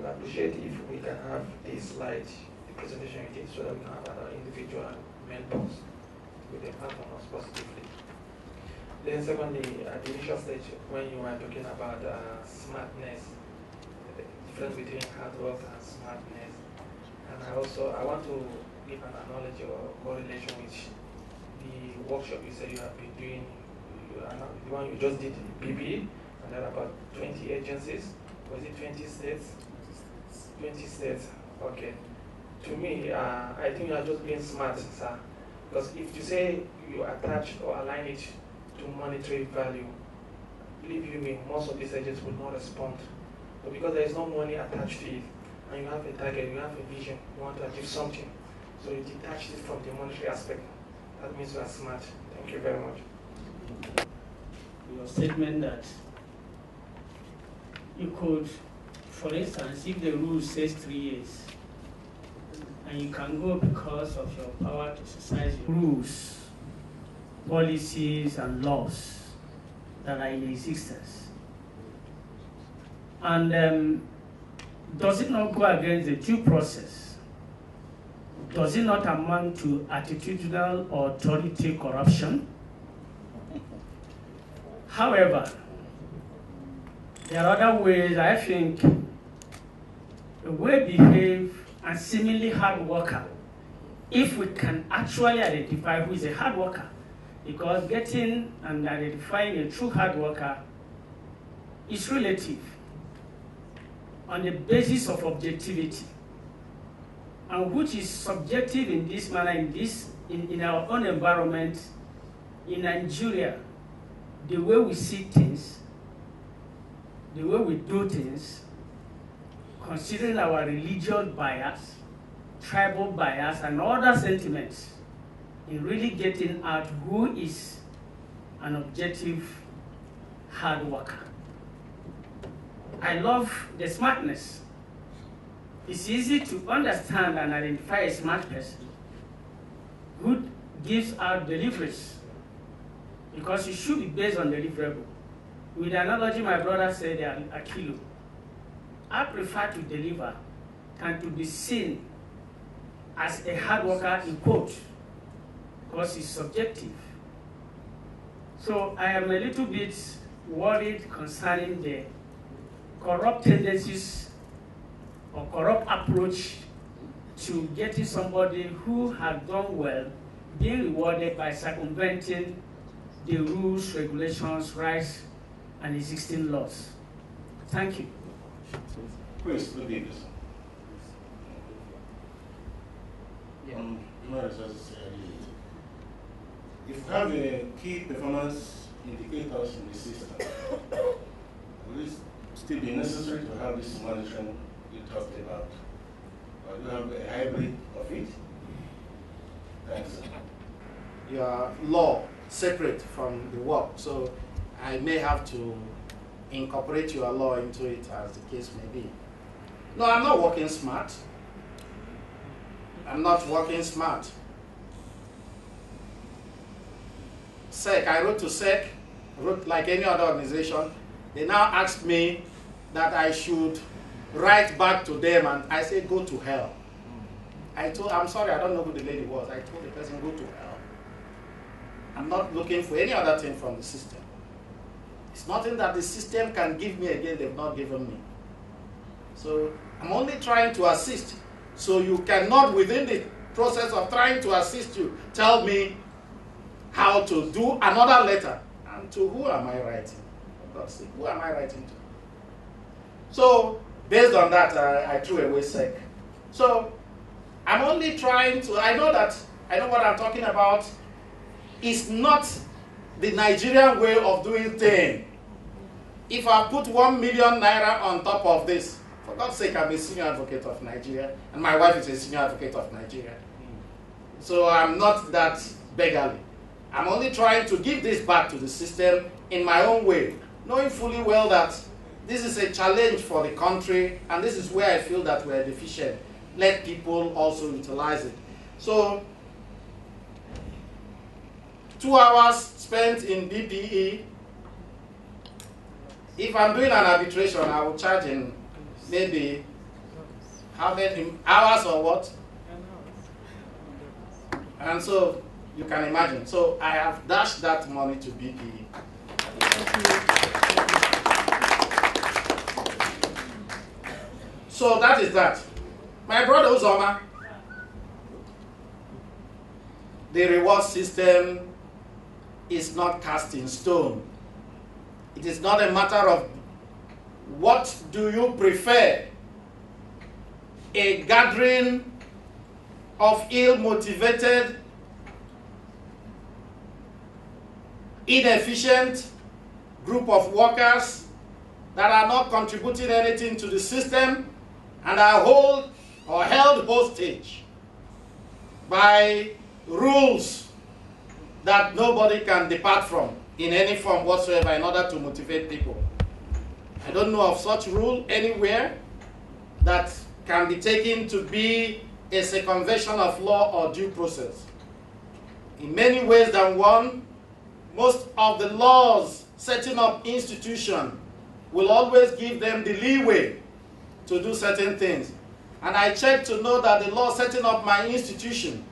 would appreciate if we can have this slide, the presentation we did, so that we can have other individual mentors with impact on us positively. Then secondly, at the initial stage, when you were talking about smartness, the difference between hard work and smartness, and I want to give an analogy or correlation with the workshop you said you have been doing, the one you just did, Bpe, and there are about 20 agencies. Was it 20 states? 20 states, okay. To me, I think you are just being smart, sir. Because if you say you attach or align it to monetary value, believe you me, most of these agents will not respond. But because there is no money attached to it, and you have a target, you have a vision, you want to achieve something, so you detach it from the monetary aspect. That means you are smart. Thank you very much. Your statement that you could, for instance, if the rule says 3 years, and you can go because of your power to exercise your rules, policies, and laws that are in existence. And does it not go against the due process? Does it not amount to attitudinal or authority corruption? However, there are other ways I think a well-behaved and seemingly hard worker, if we can actually identify who is a hard worker, because getting and identifying a true hard worker is relative on the basis of objectivity, and which is subjective in this manner, in our own environment, in Nigeria, the way we see things, the way we do things, considering our religious bias, tribal bias, and other sentiments, in really getting at who is an objective hard worker. I love the smartness. It's easy to understand and identify a smart person who gives out deliveries, because it should be based on deliverable. With the analogy my brother said, a kilo. I prefer to deliver than to be seen as a hard worker in quote, because it's subjective. So I am a little bit worried concerning the corrupt tendencies or corrupt approach to getting somebody who has done well being rewarded by circumventing the rules, regulations, rights, and existing laws. Thank you. Please, the leaders. If you have a key performance indicators in the system, will it still be necessary to have this monitoring you talked about? Or do you have a hybrid of it? Thanks. Your law separate from the work, so I may have to incorporate your law into it as the case may be. No, I'm not working smart. I'm not working smart. SEC, I wrote to SEC, wrote like any other organization. They now asked me that I should write back to them, and I said, go to hell. I'm sorry, I don't know who the lady was. I told the person, go to hell. I'm not looking for any other thing from the system. It's nothing that the system can give me again they've not given me. So I'm only trying to assist. So you cannot, within the process of trying to assist you, tell me how to do another letter. And to who am I writing? For God's sake, who am I writing to? So based on that, I threw away SEC. So I'm only trying to, I know what I'm talking about. It's not the Nigerian way of doing things. If I put 1 million naira on top of this, for God's sake, I'm a senior advocate of Nigeria, and my wife is a senior advocate of Nigeria. So I'm not that beggarly. I'm only trying to give this back to the system in my own way, knowing fully well that this is a challenge for the country, and this is where I feel that we're deficient. Let people also utilize it. So 2 hours spent in Bpe. If I'm doing an arbitration, I will charge in maybe how many hours or what? And so you can imagine. So I have dashed that money to Bpe. So that is that. My brother Uzoma, the reward system is not cast in stone. It is not a matter of what do you prefer, a gathering of ill-motivated, inefficient group of workers that are not contributing anything to the system and are held hostage by rules that nobody can depart from in any form whatsoever in order to motivate people. I don't know of such rule anywhere that can be taken to be a circumvention of law or due process. In many ways than one, most of the laws setting up institutions will always give them the leeway to do certain things. And I checked to know that the law setting up my institution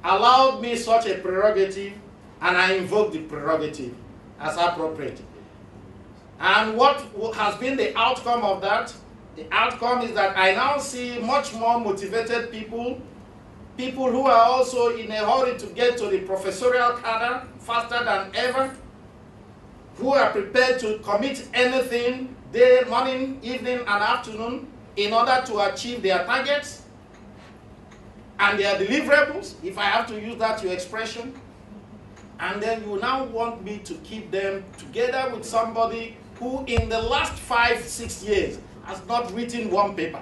allowed me such a prerogative, and I invoked the prerogative as appropriate. And what has been the outcome of that? The outcome is that I now see much more motivated people, people who are also in a hurry to get to the professorial cadre faster than ever, who are prepared to commit anything day, morning, evening, and afternoon in order to achieve their targets and their deliverables, if I have to use that your expression. And then you now want me to keep them together with somebody who in the last 5-6 years has not written one paper.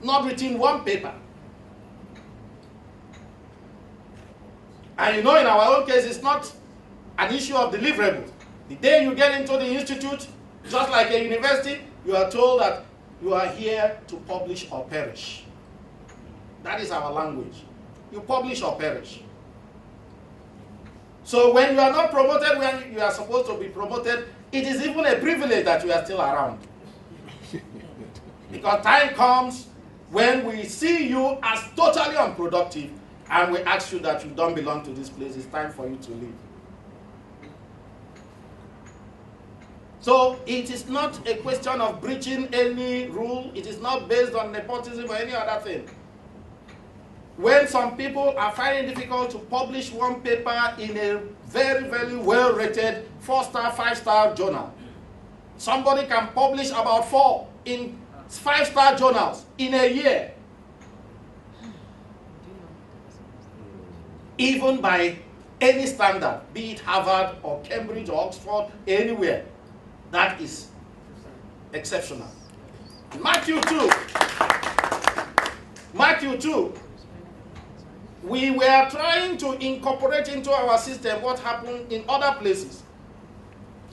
Not written one paper. And you know, in our own case, it's not an issue of deliverables. The day you get into the institute, just like a university, you are told that you are here to publish or perish. That is our language. You publish or perish. So when you are not promoted when you are supposed to be promoted, it is even a privilege that you are still around. Because time comes when we see you as totally unproductive and we ask you that you don't belong to this place. It's time for you to leave. So it is not a question of breaching any rule. It is not based on nepotism or any other thing. When some people are finding it difficult to publish one paper in a very, very well-rated 4-star, 5-star journal, somebody can publish about 4 in 5-star journals in a year. Even by any standard, be it Harvard or Cambridge or Oxford, anywhere, that is exceptional. Matthew 2. We were trying to incorporate into our system what happened in other places.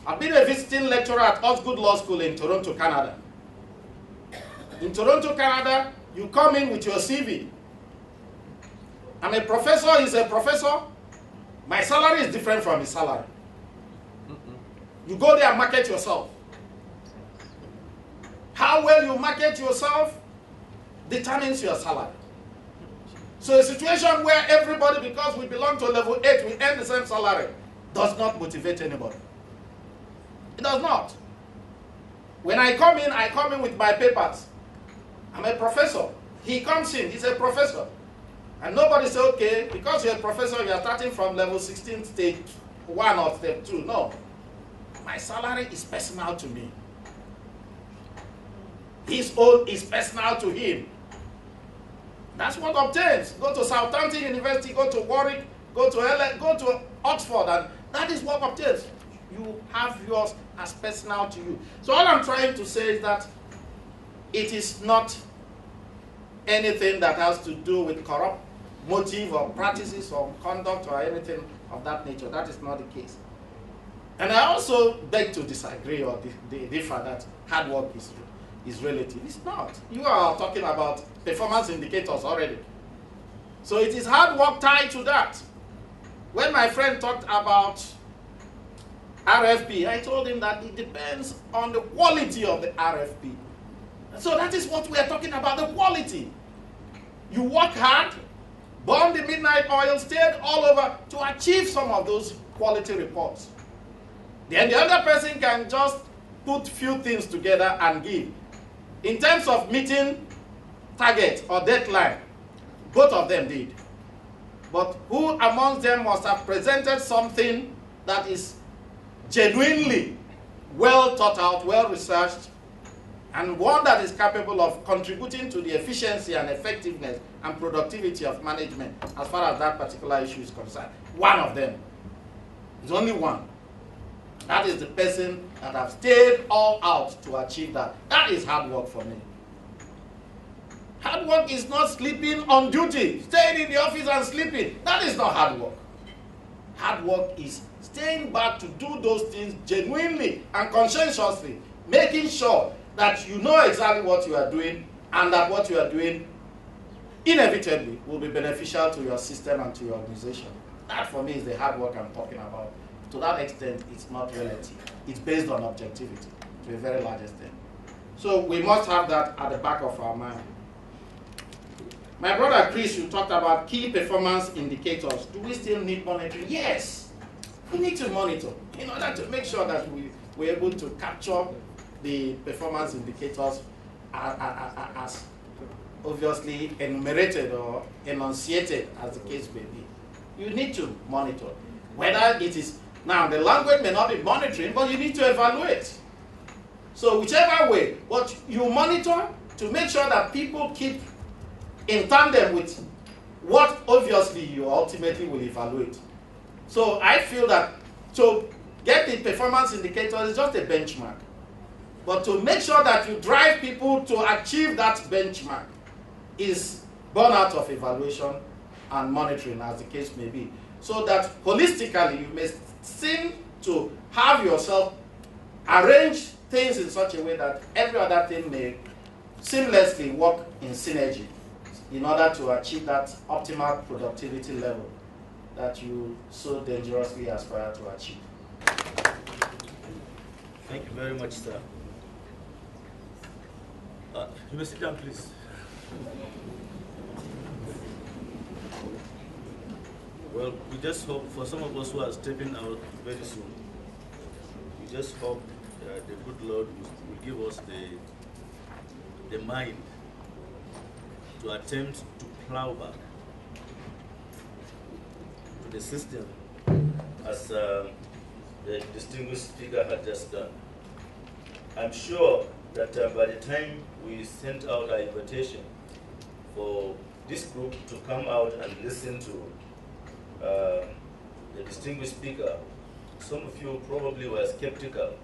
I've been a visiting lecturer at Osgood Law School in Toronto, Canada. In Toronto, Canada, you come in with your CV. I'm a professor, he's a professor. My salary is different from his salary. You go there and market yourself. How well you market yourself determines your salary. So a situation where everybody, because we belong to level 8, we earn the same salary, does not motivate anybody. It does not. When I come in with my papers. I'm a professor. He comes in, he's a professor. And nobody says, okay, because you're a professor, you're starting from level 16, stage 1 or step 2. No. My salary is personal to me. His own is personal to him. That's what obtains. Go to Southampton University, go to Warwick, go to LA, go to Oxford, and that is what obtains. You have yours as personal to you. So all I'm trying to say is that it is not anything that has to do with corrupt motive or practices or conduct or anything of that nature. That is not the case. And I also beg to disagree or differ that hard work is relative. It's not. You are talking about performance indicators already. So it is hard work tied to that. When my friend talked about RFP, I told him that it depends on the quality of the RFP. So that is what we are talking about, the quality. You work hard, burn the midnight oil, stayed all over to achieve some of those quality reports. Then the other person can just put few things together and give. In terms of meeting target or deadline, both of them did. But who amongst them must have presented something that is genuinely well thought out, well researched, and one that is capable of contributing to the efficiency and effectiveness and productivity of management as far as that particular issue is concerned? One of them. There's only one. That is the person that have stayed all out to achieve that. That is hard work for me. Hard work is not sleeping on duty, staying in the office and sleeping. That is not hard work. Hard work is staying back to do those things genuinely and conscientiously, making sure that you know exactly what you are doing and that what you are doing inevitably will be beneficial to your system and to your organization. That for me is the hard work I'm talking about. To that extent, it's not relative. It's based on objectivity to a very large extent. So we must have that at the back of our mind. My brother Chris, you talked about key performance indicators. Do we still need monitoring? Yes. We need to monitor in order to make sure that we're able to capture the performance indicators as obviously enumerated or enunciated as the case may be. You need to monitor. Whether it is, now the language may not be monitoring, but you need to evaluate. So whichever way, but you monitor to make sure that people keep in tandem with what obviously you ultimately will evaluate. So I feel that to get the performance indicator is just a benchmark. But to make sure that you drive people to achieve that benchmark is born out of evaluation and monitoring, as the case may be. So that holistically you may seem to have yourself arrange things in such a way that every other thing may seamlessly work in synergy in order to achieve that optimal productivity level that you so dangerously aspire to achieve. Thank you very much, sir. You may sit down, please. Well, we just hope for some of us who are stepping out very soon, we just hope the good Lord will give us the mind to attempt to plow back to the system as the distinguished speaker had just done. I'm sure that by the time we sent out our invitation for this group to come out and listen to the distinguished speaker, some of you probably were skeptical,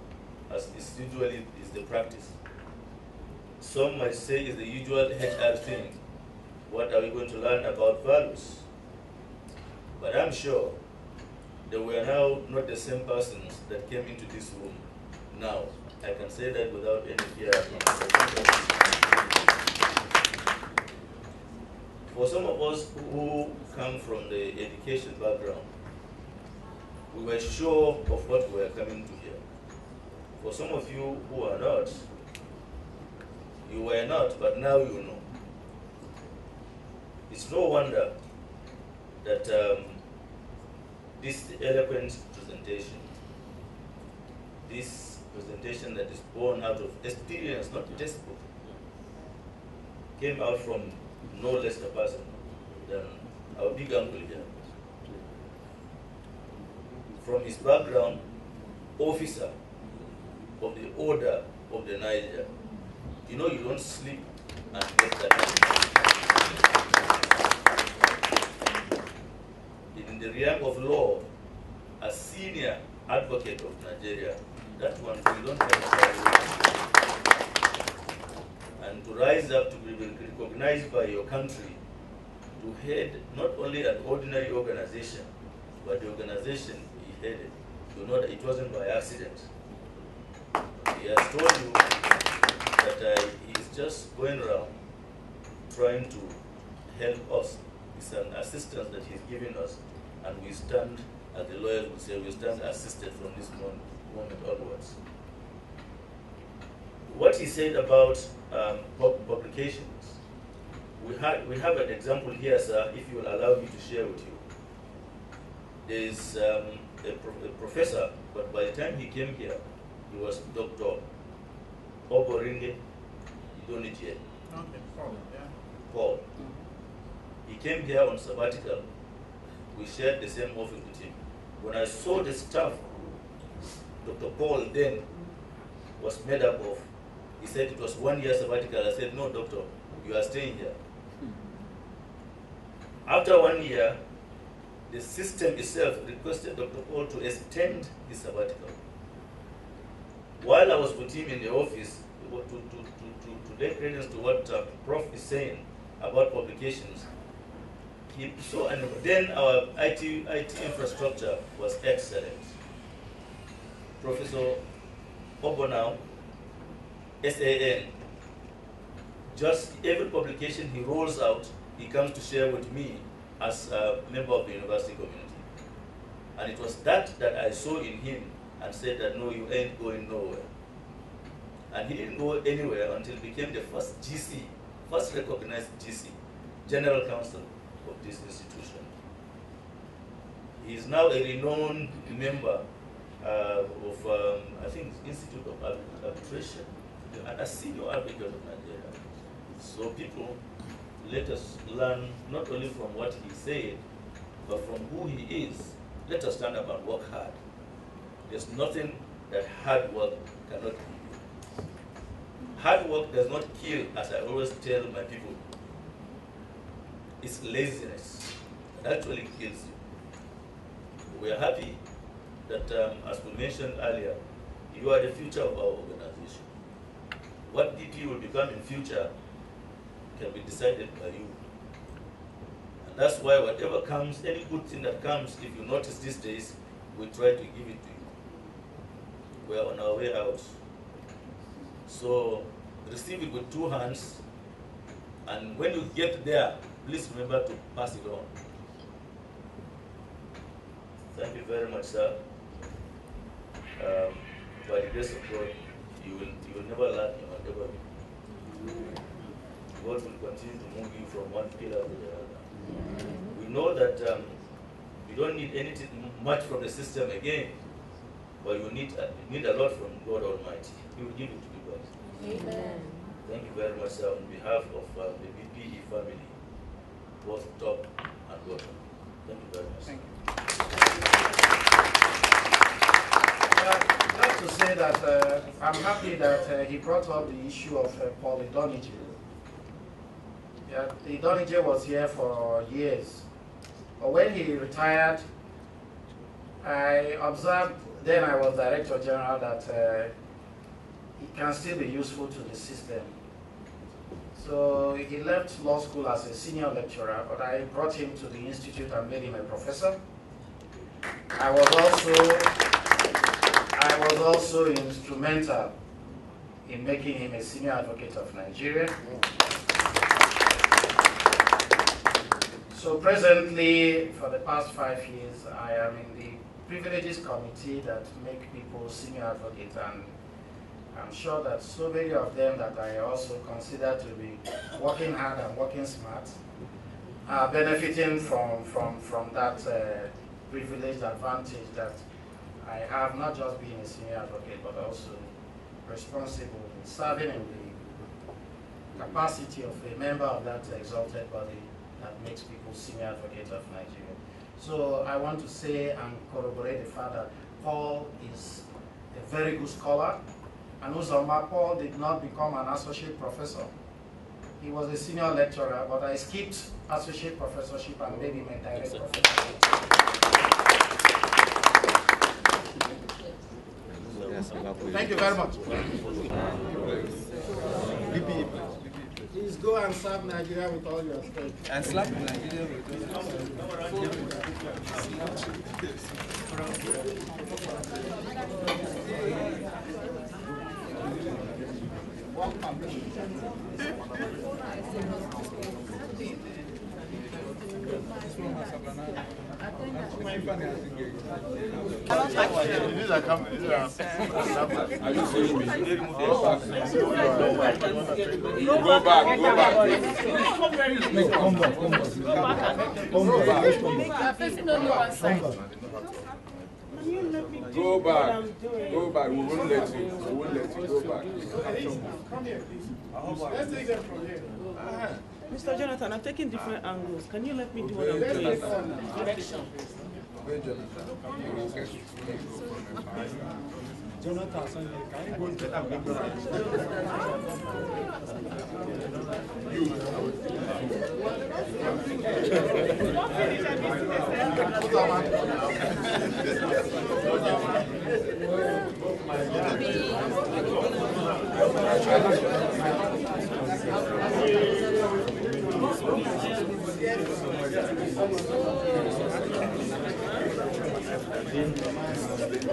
as is usually is the practice. Some might say it's the usual HR thing. What are we going to learn about values? But I'm sure they were now not the same persons that came into this room now. I can say that without any fear. For some of us who come from the education background, we were sure of what we were coming to hear. For some of you who are not, you were not, but now you know. It's no wonder that this eloquent presentation, this presentation that is born out of experience, not textbook, came out from no less a person than our big uncle here. From his background, officer of the Order of the Niger. You know, you don't sleep and get that. In the realm of law, a senior advocate of Nigeria, that one you don't have. And to rise up to be recognized by your country, to head not only an ordinary organization, but the organization he headed, you know that it wasn't by accident. He has told you that he is just going around trying to help us. It's an assistance that he's giving us, and we stand, as the lawyers would say, we stand assisted from this moment onwards. what he said about publications, we have an example here, sir, if you will allow me to share with you. There is a professor, but by the time he came here, he was Dr. Oboringe Idonije. Okay, Paul. Yeah. Paul. He came here on sabbatical. We shared the same office with him. When I saw the staff Dr. Paul then was made up of, he said it was 1 year sabbatical. I said, no, doctor, you are staying here. After 1 year, the system itself requested Dr. Paul to extend his sabbatical. While I was with him in the office, to lay credence to what Prof is saying about publications, he saw, and then our IT infrastructure was excellent. Professor Obonau, SAN, just every publication he rolls out, he comes to share with me as a member of the university community. And it was that I saw in him and said that, no, you ain't going nowhere. And he didn't go anywhere until he became the first GC, first recognized GC, General Counsel of this institution. He is now a renowned member of, I think, Institute of Arbitration, and a senior advocate of Nigeria. So people, let us learn not only from what he said, but from who he is. Let us stand up and work hard. There's nothing that hard work cannot give you. Hard work does not kill, as I always tell my people. It's laziness that actually kills you. We are happy that, as we mentioned earlier, you are the future of our organization. What Bpe will become in future can be decided by you. And that's why whatever comes, any good thing that comes, if you notice these days, we try to give it to you. We are on our way out. So receive it with 2 hands, and when you get there, please remember to pass it on. Thank you very much, sir. By the grace of God, you will never lack in whatever you do. God will continue to move you from one pillar to the other. We know that you don't need anything much from the system again, but you need a lot from God Almighty. He will give it to you guys. Amen. Thank you very much, sir, on behalf of the Bpe family, both top and bottom. Thank you very much. Thank you. Just to say that I'm happy that he brought up the issue of Paul Idonije. Yeah, Idonije was here for years. But when he retired, I observed, then I was Director General, that he can still be useful to the system. So he left law school as a senior lecturer, but I brought him to the institute and made him a professor. I was also instrumental in making him a senior advocate of Nigeria. So presently, for the past 5 years, I am in the privileges committee that make people senior advocates, and I'm sure that so many of them that I also consider to be working hard and working smart are benefiting from that privileged advantage that I have, not just being a senior advocate, but also responsible in serving in the capacity of a member of that exalted body that makes people senior advocates of Nigeria. So I want to say and corroborate the fact that Paul is a very good scholar. And Uzoma, Paul did not become an associate professor. He was a senior lecturer, but I skipped associate professorship and made him a direct professor. Thank you very much. Please go and serve Nigeria with all your strength. And slap Nigeria with all your strength. These are coming. These are. Are you seeing me? Go back. Go back. Come back. Go back. Go back. We won't let you. We won't let you go back. Come here, please. Let's take them from here. Mr. Jonathan, I'm taking different angles. Can you let me do what I'm doing? Direction. Jonathan, can you go to You.